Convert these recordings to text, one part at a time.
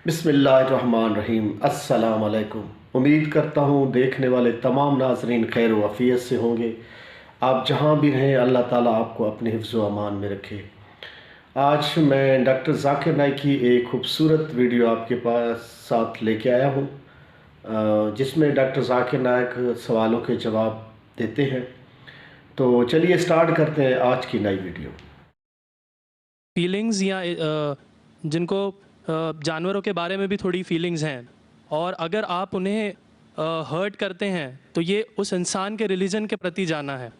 बिस्मिल्लाहिर्रहमानिर्रहीम। अस्सलाम वालेकुम। उम्मीद करता हूँ देखने वाले तमाम नाजरीन खैर व आफियत से होंगे। आप जहाँ भी रहें अल्लाह ताला आपको अपने हिफ्ज़ व अमान में रखे। आज मैं डॉक्टर ज़ाकिर नाइक की एक खूबसूरत वीडियो आपके पास साथ लेके आया हूँ, जिसमें डॉक्टर ज़ाकिर नाइक सवालों के जवाब देते हैं। तो चलिए स्टार्ट करते हैं आज की नई वीडियो। फीलिंग्स या जिनको जानवरों के बारे में भी थोड़ी फीलिंग्स हैं, और अगर आप उन्हें हर्ट करते हैं तो ये उस इंसान के रिलीजन के प्रति जाना है।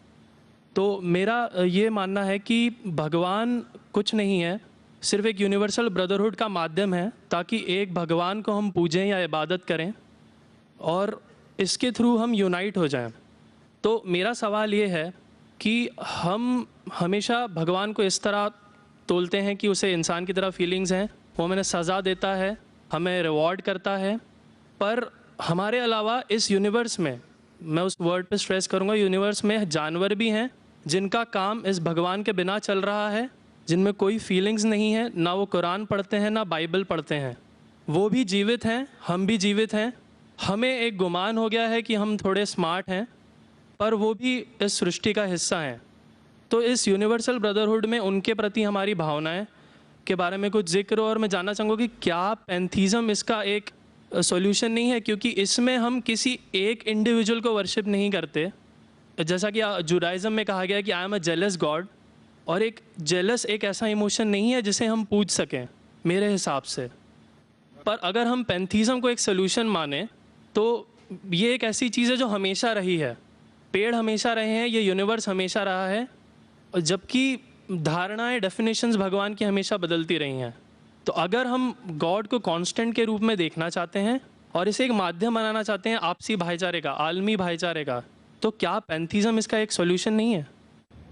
तो मेरा ये मानना है कि भगवान कुछ नहीं है, सिर्फ एक यूनिवर्सल ब्रदरहुड का माध्यम है ताकि एक भगवान को हम पूजें या इबादत करें और इसके थ्रू हम यूनाइट हो जाएं। तो मेरा सवाल ये है कि हम हमेशा भगवान को इस तरह तोलते हैं कि उसे इंसान की तरह फीलिंग्स हैं, वो हमें सज़ा देता है, हमें रिवॉर्ड करता है, पर हमारे अलावा इस यूनिवर्स में, मैं उस वर्ड पे स्ट्रेस करूँगा, यूनिवर्स में जानवर भी हैं जिनका काम इस भगवान के बिना चल रहा है, जिनमें कोई फीलिंग्स नहीं है, ना वो कुरान पढ़ते हैं ना बाइबल पढ़ते हैं। वो भी जीवित हैं, हम भी जीवित हैं। हमें एक गुमान हो गया है कि हम थोड़े स्मार्ट हैं, पर वो भी इस सृष्टि का हिस्सा हैं। तो इस यूनिवर्सल ब्रदरहुड में उनके प्रति हमारी भावनाएं के बारे में कुछ जिक्र, और मैं जानना चाहूँगा कि क्या पैंथीज़म इसका एक सॉल्यूशन नहीं है, क्योंकि इसमें हम किसी एक इंडिविजुअल को वर्शिप नहीं करते। जैसा कि जुडाइज़म में कहा गया है कि I am a jealous God, और एक जेलस एक ऐसा इमोशन नहीं है जिसे हम पूज सकें मेरे हिसाब से। पर अगर हम पैंथीज़म को एक सोल्यूशन माने तो ये एक ऐसी चीज़ है जो हमेशा रही है। पेड़ हमेशा रहे हैं, ये यूनिवर्स हमेशा रहा है, और जबकि धारणाएं, डेफिनेशंस भगवान की हमेशा बदलती रही हैं। तो अगर हम गॉड को कांस्टेंट के रूप में देखना चाहते हैं और इसे एक माध्यम बनाना चाहते हैं आपसी भाईचारे का, आलमी भाईचारे का, तो क्या पैंथीज़म इसका एक सॉल्यूशन नहीं है?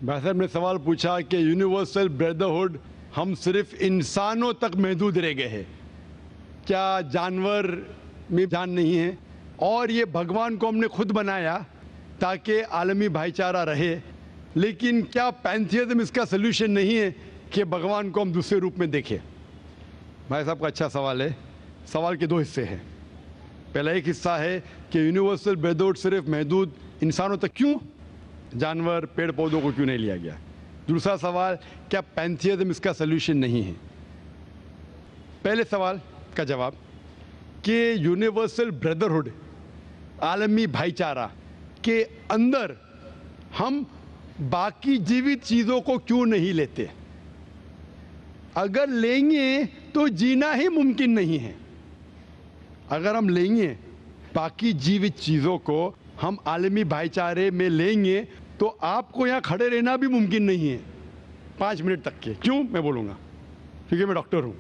भाई साहब ने सवाल पूछा कि यूनिवर्सल ब्रदरहुड हम सिर्फ इंसानों तक महदूद रह गए हैं, क्या जानवर में जान नहीं है? और ये भगवान को हमने खुद बनाया ताकि आलमी भाईचारा रहे, लेकिन क्या पैंथियज्म इसका सल्यूशन नहीं है कि भगवान को हम दूसरे रूप में देखें? भाई साहब का अच्छा सवाल है। सवाल के दो हिस्से हैं। पहला एक हिस्सा है कि यूनिवर्सल ब्रदरहुड सिर्फ महदूद इंसानों तक क्यों, जानवर पेड़ पौधों को क्यों नहीं लिया गया? दूसरा सवाल, क्या पैंथियज्म इसका सल्यूशन नहीं है? पहले सवाल का जवाब कि यूनिवर्सल ब्रदरहुड, आलमी भाईचारा के अंदर हम बाकी जीवित चीज़ों को क्यों नहीं लेते? अगर लेंगे तो जीना ही मुमकिन नहीं है। अगर हम लेंगे बाकी जीवित चीज़ों को, हम आलमी भाईचारे में लेंगे, तो आपको यहाँ खड़े रहना भी मुमकिन नहीं है 5 मिनट तक के। क्यों मैं बोलूँगा? क्योंकि मैं डॉक्टर हूँ।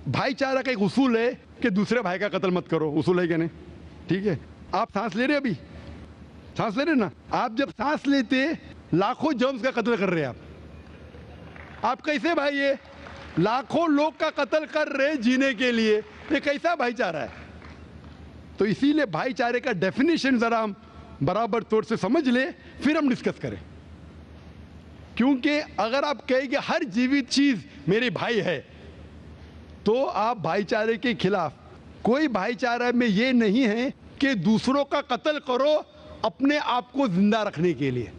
भाईचारा का एक उसूल है कि दूसरे भाई का कत्ल मत करो। उसूल है क्या नहीं? ठीक है। आप सांस ले रहे, अभी सांस ले रहे ना? आप जब सांस लेते लाखों जर्म्स का कत्ल कर रहे हैं आप कैसे भाई? ये लाखों लोग का कत्ल कर रहे जीने के लिए, ये कैसा भाईचारा है? तो इसीलिए भाईचारे का डेफिनेशन जरा हम बराबर तौर से समझ ले, फिर हम डिस्कस करें। क्योंकि अगर आप कहेंगे हर जीवित चीज मेरे भाई है, तो आप भाईचारे के खिलाफ। कोई भाईचारा में ये नहीं है कि दूसरों का कत्ल करो अपने आप को जिंदा रखने के लिए।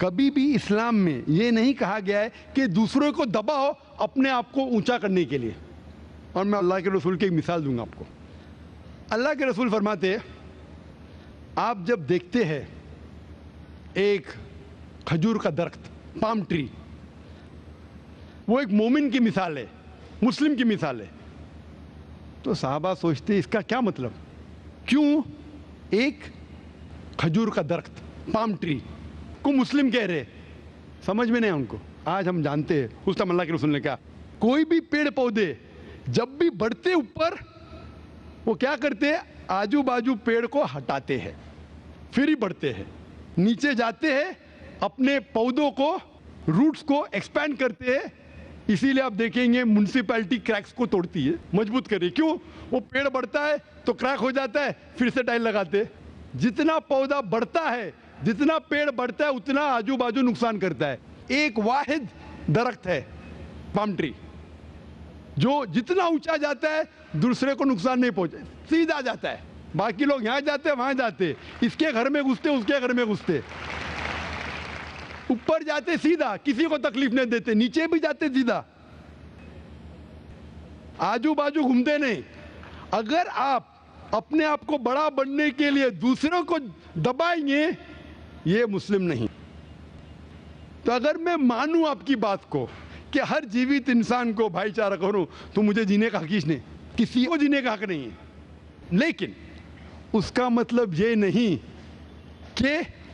कभी भी इस्लाम में ये नहीं कहा गया है कि दूसरों को दबाओ अपने आप को ऊंचा करने के लिए। और मैं अल्लाह के रसूल की एक मिसाल दूंगा आपको। अल्लाह के रसूल फरमाते हैं, आप जब देखते हैं एक खजूर का दरख्त, पाम ट्री, वो एक मोमिन की मिसाल है, मुस्लिम की मिसाल है, तो साहबा सोचते इसका क्या मतलब? क्यों एक खजूर का दरख्त, पाम ट्री को मुस्लिम कह रहे? समझ में नहीं उनको। आज हम जानते हैं, उस टाइम अल्लाह के रसूल ने कहा कोई भी पेड़ पौधे जब भी बढ़ते ऊपर, वो क्या करते हैं? आजू बाजू पेड़ को हटाते हैं, फिर ही बढ़ते हैं। नीचे जाते हैं, अपने पौधों को, रूट्स को एक्सपैंड करते हैं। इसीलिए आप देखेंगे म्युनिसिपैलिटी क्रैक्स को तोड़ती है, मजबूत करे। क्यों? वो पेड़ बढ़ता है तो क्रैक हो जाता है, फिर से टाइल लगाते हैं। जितना पौधा बढ़ता है, जितना पेड़ बढ़ता है, उतना आजू बाजू नुकसान करता है। एक वाहिद दरख्त है पाम ट्री, जो जितना ऊंचा जाता है दूसरे को नुकसान नहीं पहुंचे, सीधा जाता है। बाकी लोग यहाँ जाते वहां जाते, इसके घर में घुसते उसके घर में घुसते, ऊपर जाते सीधा, किसी को तकलीफ नहीं देते, नीचे भी जाते सीधा, आजू बाजू घूमते नहीं। अगर आप अपने आप को बड़ा बनने के लिए दूसरों को दबाएंगे, ये मुस्लिम नहीं। तो अगर मैं मानूं आपकी बात को कि हर जीवित इंसान को भाईचारा करूं, तो मुझे जीने का हक ही नहीं, किसी को जीने का हक नहीं है। लेकिन उसका मतलब ये नहीं कि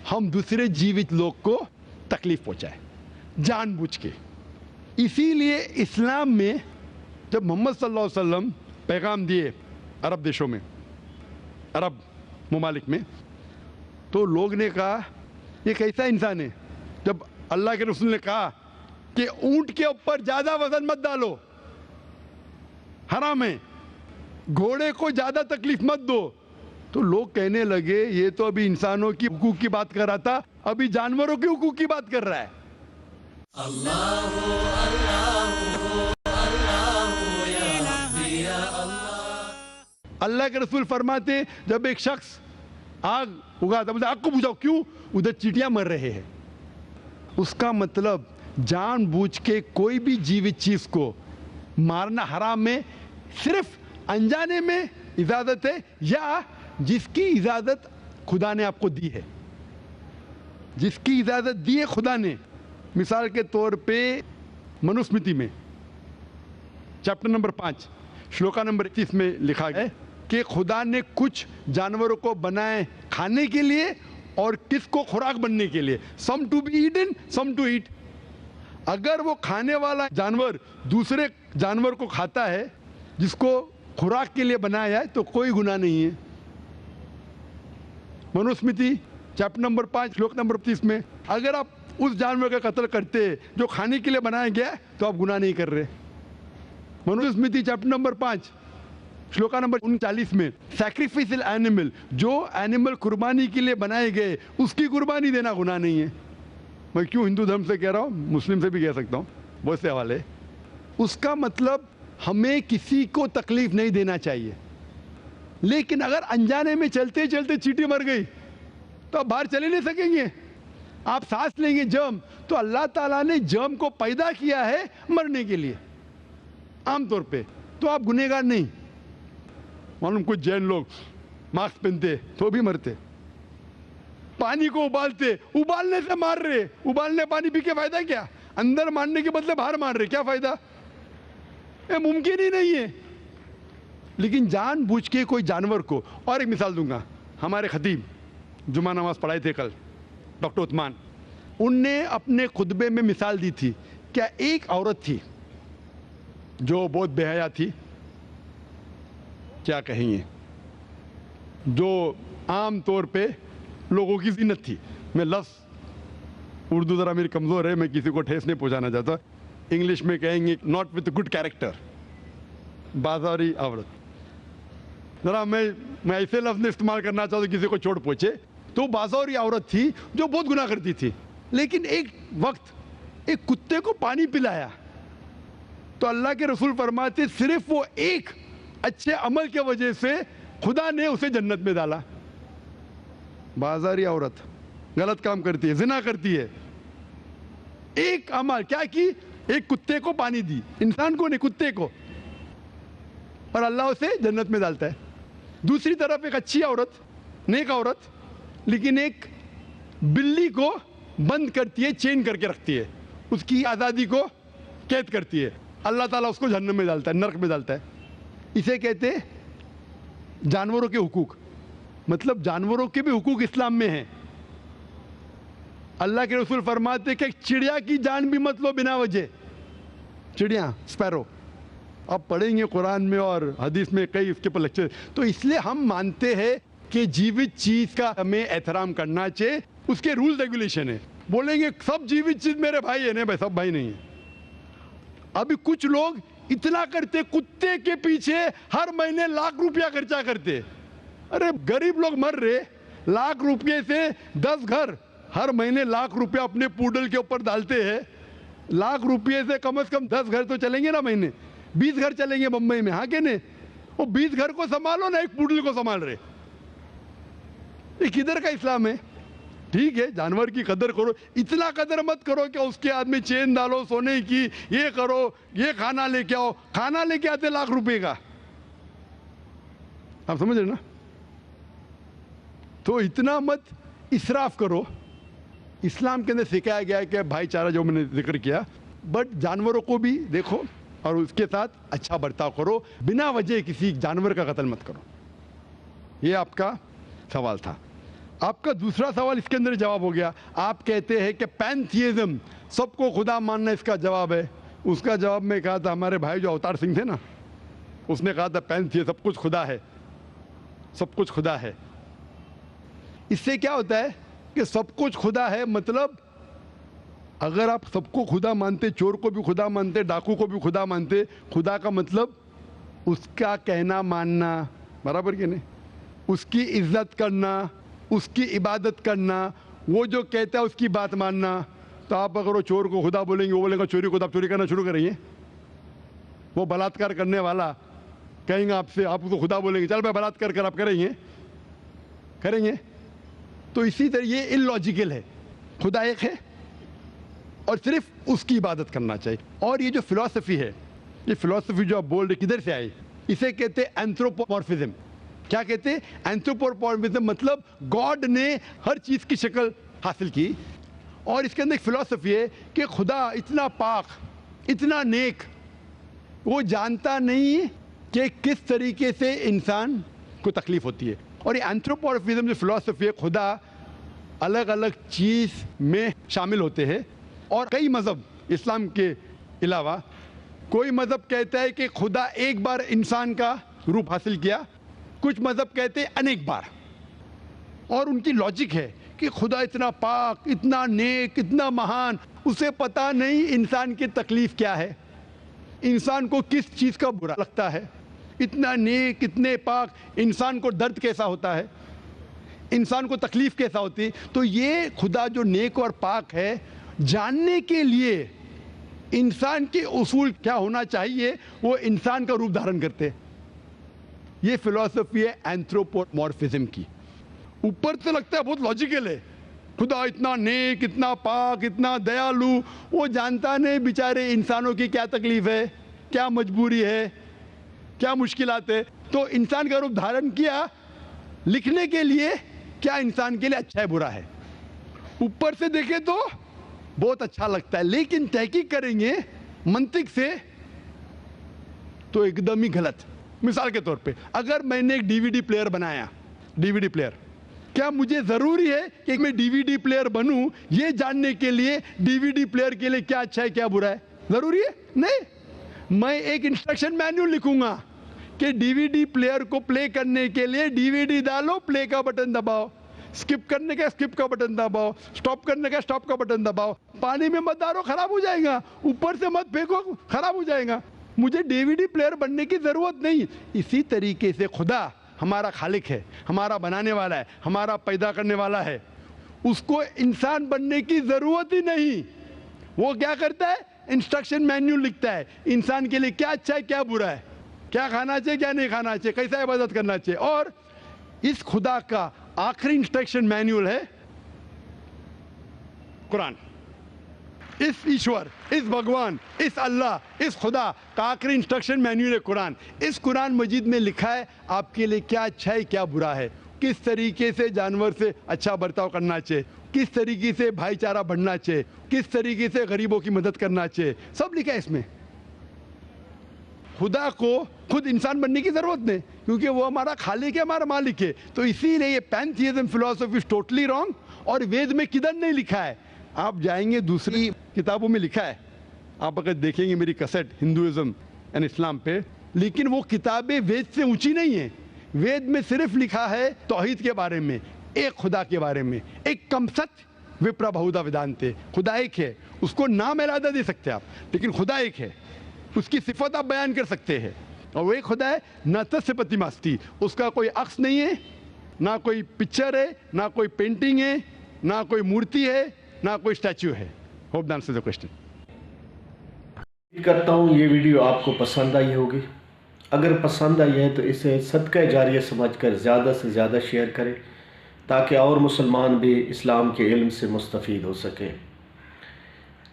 हम दूसरे जीवित लोग को तकलीफ पहुंचाए जानबूझ के। इसीलिए इस्लाम में जब मोहम्मद सल्लल्लाहु अलैहि वसल्लम पैगाम दिए अरब देशों में, अरब ममालिक में, तो लोग ने कहा ये कैसा इंसान है। जब अल्लाह के रसूल ने कहा कि ऊंट के ऊपर ज्यादा वजन मत डालो, हराम है, घोड़े को ज्यादा तकलीफ मत दो, तो लोग कहने लगे ये तो अभी इंसानों की हुकूक की बात कर रहा था, अभी जानवरों की हुकूक की बात कर रहा है। अल्लाह के रसूल फरमाते जब एक शख्स आग उगाता, बोलते आग को बुझाओ, क्यों? उधर चींटियां मर रहे हैं। उसका मतलब जानबूझ के कोई भी जीवित चीज को मारना हराम है। सिर्फ अनजाने में इजाजत है, या जिसकी इजाजत खुदा ने आपको दी है, जिसकी इजाजत दी है खुदा ने। मिसाल के तौर पे मनुस्मृति में चैप्टर नंबर 5 श्लोका नंबर 31 में लिखा है कि खुदा ने कुछ जानवरों को बनाए खाने के लिए और किसको खुराक बनने के लिए, some to be eaten some to eat. अगर वो खाने वाला जानवर दूसरे जानवर को खाता है जिसको खुराक के लिए बनाया है, तो कोई गुनाह नहीं है। मनुस्मृति चैप्टर नंबर 5 श्लोक नंबर 30 में अगर आप उस जानवर का कत्ल करते जो खाने के लिए बनाया गया, तो आप गुनाह नहीं कर रहे। Manusmriti chapter number 5 shloka number 39 में सैक्रिफिशियल एनिमल, जो एनिमल कुर्बानी के लिए बनाए गए, उसकी कुर्बानी देना गुनाह नहीं है। मैं क्यों हिंदू धर्म से कह रहा हूँ, मुस्लिम से भी कह सकता हूँ, बहुत से हवाले। उसका मतलब हमें किसी को तकलीफ नहीं देना चाहिए। लेकिन अगर अनजाने में चलते चलते चींटी मर गई, तो आप बाहर चले नहीं सकेंगे, आप सांस लेंगे जर्म। तो अल्लाह ताला ने जर्म को पैदा किया है मरने के लिए आमतौर पे, तो आप गुनहगार नहीं। मालूम कुछ जैन लोग मास्क पहनते तो भी मरते, पानी को उबालते, उबालने से मार रहे, उबालने पानी पी के फायदा क्या? अंदर मारने के बदले बाहर मार रहे, क्या फायदा? ये मुमकिन ही नहीं है। लेकिन जानबूझ के कोई जानवर को, और एक मिसाल दूंगा, हमारे खतीब जुमा नमाज पढ़ाए थे कल, डॉक्टर उस्मान, उनने अपने खुतबे में मिसाल दी थी। क्या एक औरत थी जो बहुत बेहया थी, क्या कहेंगे, जो आम तौर पे लोगों की जीनत थी। मैं लफ्ज़ उर्दू ज़रा मेरी कमज़ोर है, मैं किसी को ठेस नहीं पहुंचाना चाहता। इंग्लिश में कहेंगे नॉट विथ गुड कैरेक्टर, बाजारी औरत। ज़रा मैं ऐसे लफ्ज़ नहीं इस्तेमाल करना चाहता किसी को चोट पहुंचे। तो बाजारी औरत थी जो बहुत गुनाह करती थी, लेकिन एक वक्त एक कुत्ते को पानी पिलाया, तो अल्लाह के रसूल फरमाते सिर्फ वो एक अच्छे अमल के वजह से खुदा ने उसे जन्नत में डाला। बाजारी औरत गलत काम करती है, जिना करती है, एक अमल क्या की, एक कुत्ते को पानी दी, इंसान को नहीं कुत्ते को, और अल्लाह उसे जन्नत में डालता है। दूसरी तरफ एक अच्छी औरत, नेक औरत, लेकिन एक बिल्ली को बंद करती है, चेन करके रखती है, उसकी आज़ादी को कैद करती है, अल्लाह ताला उसको जहन्नम में डालता है, नरक में डालता है। इसे कहते हैं जानवरों के हुकूक। मतलब जानवरों के भी हुकूक इस्लाम में हैं। अल्लाह के रसूल फरमाते कि चिड़िया की जान भी मत लो बिना वजह। चिड़िया, स्पैरो, आप पढ़ेंगे कुरान में और हदीस में कई इसके पर लेक्चर। तो इसलिए हम मानते हैं कि जीवित चीज का हमें एहतराम करना चाहिए, उसके रूल रेगुलेशन है। बोलेंगे सब जीवित चीज मेरे भाई है, नहीं भाई, सब भाई नहीं है। अभी कुछ लोग इतना करते, कुत्ते के पीछे हर महीने लाख रुपया खर्चा करते। अरे गरीब लोग मर रहे, लाख रुपये से 10 घर हर महीने लाख रुपया अपने पूडल के ऊपर डालते हैं। लाख रुपये से कम 10 घर तो चलेंगे ना महीने। 20 घर चलेंगे मुंबई में, हाँ के नहीं? वो 20 घर को संभालो ना, एक पुडल को संभाल रहे। ये किधर का इस्लाम है? ठीक है, जानवर की कदर करो, इतना कदर मत करो कि उसके हाथ में चेन डालो सोने की, ये करो, ये खाना लेके आओ। खाना लेके आते लाख रुपए का, आप समझ रहे ना? तो इतना मत इसराफ करो। इस्लाम के अंदर सिखाया गया है कि भाईचारा, जो मैंने जिक्र किया, बट जानवरों को भी देखो और उसके साथ अच्छा बर्ताव करो, बिना वजह किसी जानवर का कत्ल मत करो। ये आपका सवाल था। आपका दूसरा सवाल इसके अंदर जवाब हो गया। आप कहते हैं कि पैंथियज्म, सबको खुदा मानना इसका जवाब है। उसका जवाब में कहा था, हमारे भाई जो अवतार सिंह थे ना, उसने कहा था पैंथियज्म, सब कुछ खुदा है, सब कुछ खुदा है। इससे क्या होता है कि सब कुछ खुदा है, मतलब अगर आप सबको खुदा मानते, चोर को भी खुदा मानते, डाकू को भी खुदा मानते, खुदा का मतलब उसका कहना मानना, बराबर कि नहीं? उसकी इज्जत करना, उसकी इबादत करना, वो जो कहता है उसकी बात मानना। तो आप अगर वो चोर को खुदा बोलेंगे, वो बोलेगा चोरी को, तो आप चोरी करना शुरू करेंगे। वो बलात्कार करने वाला कहेंगे आपसे, आप उसको खुदा बोलेंगे, चल मैं बलात्कार कर, आप करेंगे? करेंगे? तो इसी तरह ये इलॉजिकल है। खुदा एक है और सिर्फ उसकी इबादत करना चाहिए। और ये जो फिलॉसफी है, ये फिलॉसफी जो आप बोल रहे, किधर से आई? इसे कहते हैं एंथ्रोपोमॉर्फिज्म। क्या कहते हैं? एंथ्रोपोमॉर्फिज्म, मतलब गॉड ने हर चीज की शक्ल हासिल की। और इसके अंदर एक फिलॉसफी है कि खुदा इतना पाक, इतना नेक, वो जानता नहीं कि किस तरीके से इंसान को तकलीफ होती है। और ये एंथ्रोपोमॉर्फिज्म जो फिलॉसफी है, खुदा अलग अलग चीज में शामिल होते हैं। और कई मजहब, इस्लाम के अलावा कोई मजहब कहता है कि खुदा एक बार इंसान का रूप हासिल किया, कुछ मजहब कहते हैं अनेक बार। और उनकी लॉजिक है कि खुदा इतना पाक, इतना नेक, इतना महान, उसे पता नहीं इंसान की तकलीफ क्या है, इंसान को किस चीज का बुरा लगता है। इतना नेक, इतने पाक, इंसान को दर्द कैसा होता है, इंसान को तकलीफ कैसा होती है। तो ये खुदा जो नेक और पाक है, जानने के लिए इंसान के उसूल क्या होना चाहिए, वो इंसान का रूप धारण करते हैं। ये फिलॉसफी है एंथ्रोपोमॉर्फिज्म की। ऊपर से लगता है बहुत लॉजिकल है, खुदा इतना नेक, इतना पाक, इतना दयालु, वो जानता नहीं बेचारे इंसानों की क्या तकलीफ है, क्या मजबूरी है, क्या मुश्किलात है। तो इंसान का रूप धारण किया लिखने के लिए, क्या इंसान के लिए अच्छा है बुरा है। ऊपर से देखें तो बहुत अच्छा लगता है, लेकिन तहकीक करेंगे मंतिक से तो एकदम ही गलत। मिसाल के तौर पे, अगर मैंने एक डीवीडी प्लेयर बनाया, डीवीडी प्लेयर, क्या मुझे जरूरी है कि मैं डीवीडी प्लेयर बनूं ये जानने के लिए डीवीडी प्लेयर के लिए क्या अच्छा है क्या बुरा है? जरूरी है? नहीं। मैं एक इंस्ट्रक्शन मैन्युअल लिखूंगा कि डीवीडी प्लेयर को प्ले करने के लिए डीवीडी डालो, प्ले का बटन दबाओ, स्किप करने का स्किप का बटन दबाओ, स्टॉप करने का स्टॉप का बटन दबाओ। पानी में मत डालो, खराब हो जाएगा, ऊपर से मत फेंको, खराब हो जाएगा। मुझे डीवीडी प्लेयर बनने की जरूरत नहीं। इसी तरीके से खुदा हमारा खालिक है, हमारा बनाने वाला है, हमारा पैदा करने वाला है, उसको इंसान बनने की जरूरत ही नहीं। वो क्या करता है? इंस्ट्रक्शन मैन्युअल लिखता है, इंसान के लिए क्या अच्छा है क्या बुरा है, क्या खाना चाहिए क्या नहीं खाना चाहिए, कैसा इबादत करना चाहिए। और इस खुदा का आखिरी इंस्ट्रक्शन मैन्युअल है कुरान। इस ईश्वर, इस भगवान, इस अल्लाह, इस खुदा का आखिरी इंस्ट्रक्शन मैन्युअल है कुरान। इस कुरान मजीद में लिखा है आपके लिए क्या अच्छा है क्या बुरा है, किस तरीके से जानवर से अच्छा बर्ताव करना चाहिए, किस तरीके से भाईचारा बढ़ना चाहिए, किस तरीके से गरीबों की मदद करना चाहिए, सब लिखा है इसमें। खुदा को खुद इंसान बनने की जरूरत नहीं, क्योंकि वो हमारा खालिक है, हमारा मालिक है। तो इसीलिए ये पैंथियज्म फिलॉसफी इज टोटली रॉन्ग। और वेद में किधर नहीं लिखा है, आप जाएंगे दूसरी किताबों में लिखा है, आप अगर देखेंगे मेरी कैसेट हिंदुइज्म एंड इस्लाम पे, लेकिन वो किताबें वेद से ऊंची नहीं है। वेद में सिर्फ लिखा है तौहीद के बारे में, एक खुदा के बारे में, एक कमसत विप्रा बहुधा वेदांते, खुदा एक है, उसको नाम इरादा दे सकते हैं आप, लेकिन खुदा एक है, उसकी सिफत आप बयान कर सकते हैं। और वो एक खुदा है न तस्य प्रतिमास्ति, उसका कोई अक्स नहीं है, ना कोई पिक्चर है, ना कोई पेंटिंग है, ना कोई मूर्ति है, ना कोई स्टैच्यू है। Hope that answers the question. उम्मीद करता हूँ ये वीडियो आपको पसंद आई होगी। अगर पसंद आई है तो इसे सदका जारिया समझकर ज़्यादा से ज़्यादा शेयर करें ताकि और मुसलमान भी इस्लाम के इल्म से मुस्तफ़ीद हो सकें।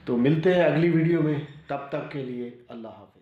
तो मिलते हैं अगली वीडियो में, तब तक के लिए अल्लाह हाफ़िज़।